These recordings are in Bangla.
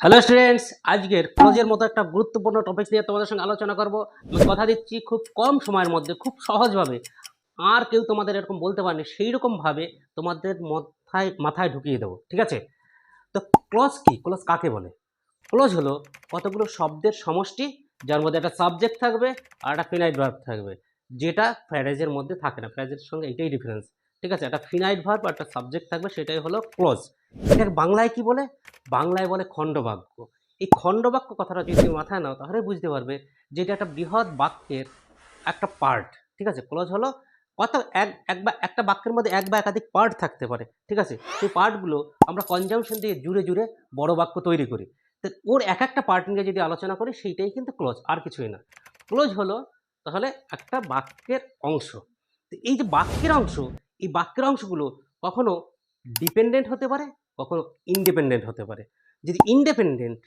হ্যালো স্টুডেন্টস, আজকের ক্লোজের মতো একটা গুরুত্বপূর্ণ টপিক নিয়ে তোমাদের সঙ্গে আলোচনা করব। আমি কথা দিচ্ছি খুব কম সময়ের মধ্যে খুব সহজভাবে, আর কেউ তোমাদের এরকম বলতে পারেনি সেই রকমভাবে তোমাদের মাথায় মাথায় ঢুকিয়ে দেবো, ঠিক আছে? তো ক্লজ কি, ক্লজ কাকে বলে? ক্লজ হলো কতগুলো শব্দের সমষ্টি যার মধ্যে একটা সাবজেক্ট থাকবে আর একটা ফিনাইট ভার্ব থাকবে, যেটা ফ্রেজের মধ্যে থাকে না। ফ্রেজের সঙ্গে এটাই ডিফারেন্স, ঠিক আছে? একটা ফিনাইট ভার্ব আর একটা সাবজেক্ট থাকবে, সেটাই হলো ক্লজ। এটাকে বাংলায় কি বলে? বাংলায় বলে খণ্ডবাক্য। এই খণ্ডবাক্য কথাটা যদি তুমি মাথায় নাও তাহলে বুঝতে পারবে যে এটা একটা বৃহৎ বাক্যের একটা পার্ট, ঠিক আছে? ক্লজ হলো কত একটা বাক্যের মধ্যে এক বা একাধিক পার্ট থাকতে পারে, ঠিক আছে? সেই পার্টগুলো আমরা কনজাংশন দিয়ে জুড়ে জুড়ে বড় বাক্য তৈরি করি। তো ওর এক একটা পার্ট নিয়ে যদি আলোচনা করি সেইটাই কিন্তু ক্লজ, আর কিছুই না। ক্লজ হলো তাহলে একটা বাক্যের অংশ। তো এই যে বাক্যের অংশ, এই বাক্যের অংশগুলো কখনো ডিপেন্ডেন্ট হতে পারে, কখনো ইন্ডিপেন্ডেন্ট হতে পারে। যদি ইন্ডিপেন্ডেন্ট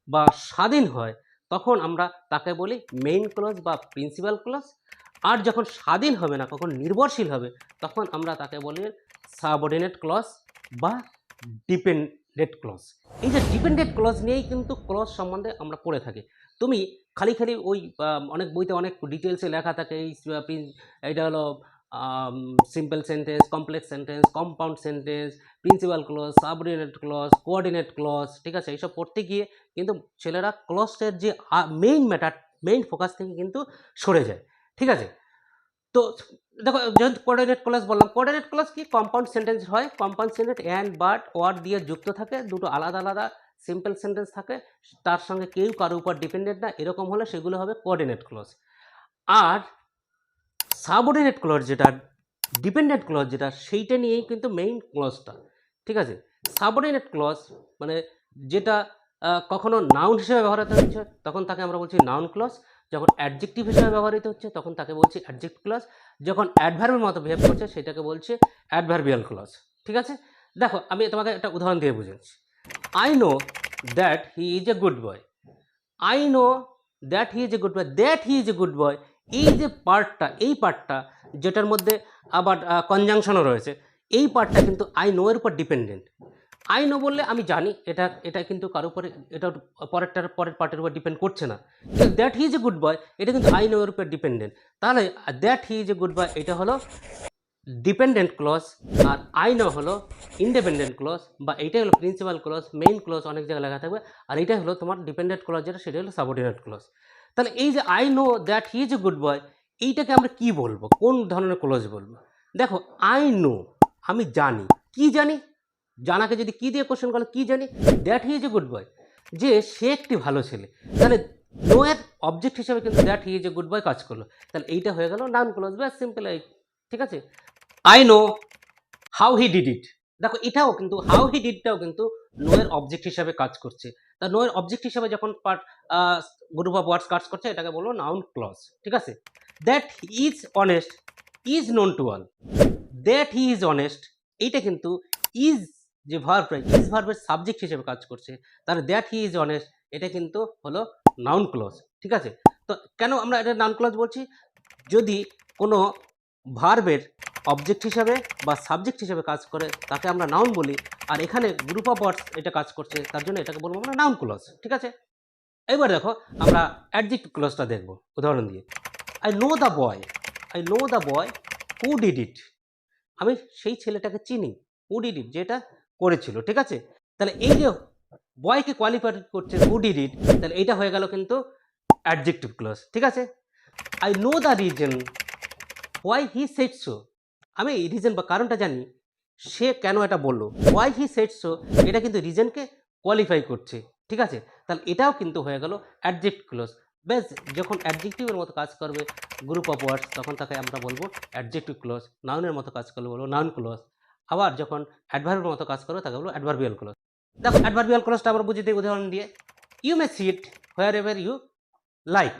বা স্বাধীন হয় তখন আমরা তাকে বলি মেইন ক্লজ বা প্রিন্সিপাল ক্লজ। আর যখন স্বাধীন হবে না, কখন নির্ভরশীল হবে, তখন আমরা তাকে বলি সাবঅর্ডিনেট ক্লজ বা ডিপেন্ডেন্ট ক্লজ। এই যে ডিপেন্ডেন্ট ক্লজ নিয়েই কিন্তু ক্লজ সম্বন্ধে আমরা পড়ে থাকি। তুমি খালি খালি ওই অনেক বইতে অনেক ডিটেলসে লেখা থাকে এই এটা হলো simple sentence, complex sentence, compound sentence, principal clause, subordinate clause, coordinate clause, ঠিক আছে? এইসব পড়তে গিয়ে কিন্তু ছেলেরা ক্লজের যে মেইন ম্যাটার, মেইন ফোকাস থেকে কিন্তু সরে যায়, ঠিক আছে? তো দেখো, যেহেতু কোঅর্ডিনেট ক্লজ বললাম, কোঅর্ডিনেট ক্লজ কি? কম্পাউন্ড সেন্টেন্স হয়। Compound sentence and but word দিয়ে যুক্ত থাকে, দুটো আলাদা আলাদা সিম্পল সেন্টেন্স থাকে, তার সঙ্গে কেউ কারোর উপর ডিপেন্ডেন্ট না, এরকম হলে সেগুলো হবে কোঅর্ডিনেট ক্লজ। আর সাবঅর্ডিনেট ক্লজ যেটা, ডিপেন্ডেন্ট ক্লজ যেটা, সেইটা নিয়েই কিন্তু মেইন ক্লজটা, ঠিক আছে? সাবঅর্ডিনেট ক্লজ মানে যেটা কখনো নাউন হিসেবে ব্যবহৃত হচ্ছে তখন তাকে আমরা বলছি নাউন ক্লজ, যখন অ্যাডজেক্টিভ হিসেবে ব্যবহৃত হচ্ছে তখন তাকে বলছি অ্যাডজেক্টিভ ক্লজ, যখন অ্যাডভার্বের মতো বিহেভ করছে সেটাকে বলছে অ্যাডভার্বিয়াল ক্লজ, ঠিক আছে? দেখো, আমি তোমাকে একটা উদাহরণ দিয়ে বুঝাচ্ছি। I know that he is a good boy. I know that he is a good boy, that he is a good boy, এই যে পার্টটা, এই পার্টটা যেটার মধ্যে আবার কনজাংশনও রয়েছে, এই পার্টটা কিন্তু আই নো এর উপর ডিপেন্ডেন্ট। আই নো বললে আমি জানি, এটা এটা কিন্তু কারোর উপরে, এটা পরের পার্টের উপর ডিপেন্ড করছে না। কিন্তু that he is a good boy এটা কিন্তু আই নো এর উপর ডিপেন্ডেন্ট। তাহলে that he is a good boy এটা হলো ডিপেন্ডেন্ট ক্লজ, আর আই নো হলো ইন্ডিপেন্ডেন্ট ক্লজ, বা এইটাই হলো প্রিন্সিপাল ক্লজ, মেইন ক্লজ অনেক জায়গায় লেখা থাকবে। আর এইটাই হলো তোমার ডিপেন্ডেন্ট ক্লজ যেটা, সেটা হলো সাবঅর্ডিনেট ক্লজ। তাহলে এই যে I know that he is a good বয়, এইটাকে আমরা কি বলবো, কোন ধরনের ক্লজ বলবো? দেখো, আই নো আমি জানি, কি জানি? জানাকে যদি কি দিয়ে কোশ্চেন করলে কি জানি? That he is a good বয়, যে সে একটি ভালো ছেলে। তাহলে নো এর অবজেক্ট হিসেবে কিন্তু that he is a good বয় কাজ করলো। তাহলে এইটা হয়ে গেল নাউন ক্লজ, ব্যাস সিম্পল, ঠিক আছে? I know how he did it, দেখো এটাও কিন্তু হাউ হি ডিডটাও কিন্তু নো এর অবজেক্ট হিসাবে কাজ করছে। তা নো এর অবজেক্ট হিসাবে যখন পার্ট গ্রুপ অফ ওয়ার্ডস কাজ করছে, এটাকে বলবো নাউন ক্লজ, ঠিক আছে? That he is honest is known to all, that he is honest এইটা কিন্তু ইজ যে ভার্ব, ইজ ভার্বের সাবজেক্ট হিসেবে কাজ করছে। তাহলে দ্যাট হি ইজ অনেস্ট এটা কিন্তু হলো নাউন ক্লজ, ঠিক আছে? তো কেন আমরা এটা নাউন ক্লজ বলছি? যদি কোনো ভার্বের অবজেক্ট হিসাবে বা সাবজেক্ট হিসাবে কাজ করে তাকে আমরা নাউন বলি, আর এখানে গ্রুপ অফ ওয়ার্ডস এটা কাজ করছে, তার জন্য এটাকে বলবো আমরা নাউন ক্লজ, ঠিক আছে? এবার দেখো, আমরা অ্যাডজেক্টিভ ক্লজটা দেখবো উদাহরণ দিয়ে। I know the boy, I know the boy who did it, আমি সেই ছেলেটাকে চিনি, হু ডিড ইট যেটা করেছিল, ঠিক আছে? তাহলে এই যে বয়কে কোয়ালিফাই করছে হু ডিড ইট, তাহলে এইটা হয়ে গেল কিন্তু অ্যাডজেক্টিভ ক্লজ, ঠিক আছে? I know the reason why he said so, আমি এই রিজন বা কারণটা জানি সে কেন এটা বললো। হোয়াই হি সেড সো এটা কিন্তু রিজনকে কোয়ালিফাই করছে, ঠিক আছে? তাহলে এটাও কিন্তু হয়ে গেল অ্যাডজেক্টিভ ক্লজ। ব্যাস, যখন অ্যাডজেক্টিভের মতো কাজ করবে গ্রুপ অফ ওয়ার্ডস তখন তাকে আমরা বলবো অ্যাডজেক্টিভ ক্লজ, নাউনের মতো কাজ করলে বলবো নাউন ক্লজ, আবার যখন অ্যাডভার্বের মতো কাজ করবে তাকে বলবো অ্যাডভার্বিয়াল ক্লজ। দেখো, অ্যাডভার্বিয়াল ক্লজটা আমরা বুঝে দিই উদাহরণ দিয়ে। You may sit wherever you like,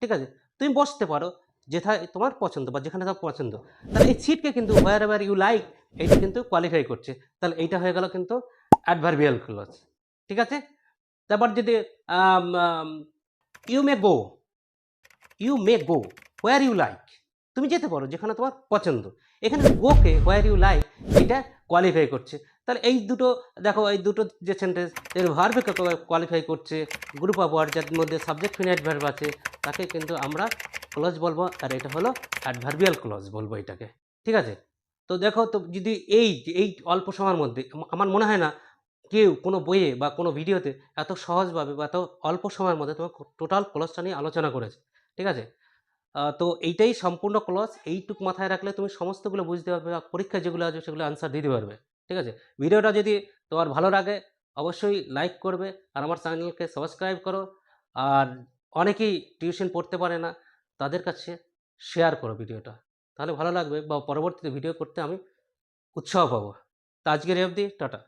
ঠিক আছে? তুমি বসতে পারো যেথায় তোমার পছন্দ বা যেখানে তোমার পছন্দ। তাহলে এই সিটকে কিন্তু হোয়ার এভার ইউ লাইক এইটা কিন্তু কোয়ালিফাই করছে। তাহলে এইটা হয়ে গেল কিন্তু অ্যাডভার্বিয়াল ক্লজ, ঠিক আছে? তারপর যদি you may go, you may go where you like, তুমি যেতে পারো যেখানে তোমার পছন্দ। এখানে গোকে হোয়ার ইউ লাইক এটা কোয়ালিফাই করছে। তাহলে এই দুটো দেখো, এই দুটো যে সেন্টেন্স এর ভার্বে কোয়ালিফাই করছে, গ্রুপ অফ ওয়ার্ড যার মধ্যে সাবজেক্ট ফিনাইট ভার্ব আছে, তাকে কিন্তু আমরা ক্লজ বলবো, আর এটা হলো অ্যাডভার্বিয়াল ক্লজ বলবো এটাকে। ঠিক আছে? তো দেখো, তো যদি এই অল্প সময়ের মধ্যে আমার মনে হয় না কেউ কোনো বইয়ে বা কোনো ভিডিওতে এত সহজভাবে বা এত অল্প সময়ের মধ্যে তোমার টোটাল ক্লজটা নিয়ে আলোচনা করেছে। ঠিক আছে? তো এইটাই সম্পূর্ণ ক্লজ, এইটুক মাথায় রাখলে তুমি সমস্তগুলো বুঝতে পারবে, আর পরীক্ষায় যেগুলো আসবে সেগুলো আনসার দিতে পারবে। ঠিক আছে? ভিডিওটা যদি তোমার ভালো লাগে অবশ্যই লাইক করবে, আর আমার চ্যানেলকে সাবস্ক্রাইব করো। আর অনেকেই টিউশন পড়তে পারে না, তাদের কাছে শেয়ার করো ভিডিওটা, তাহলে ভালো লাগবে বা পরবর্তীতে ভিডিও করতে আমি উৎসাহ পাবো। তো আজকের এই অবধি, টাটা।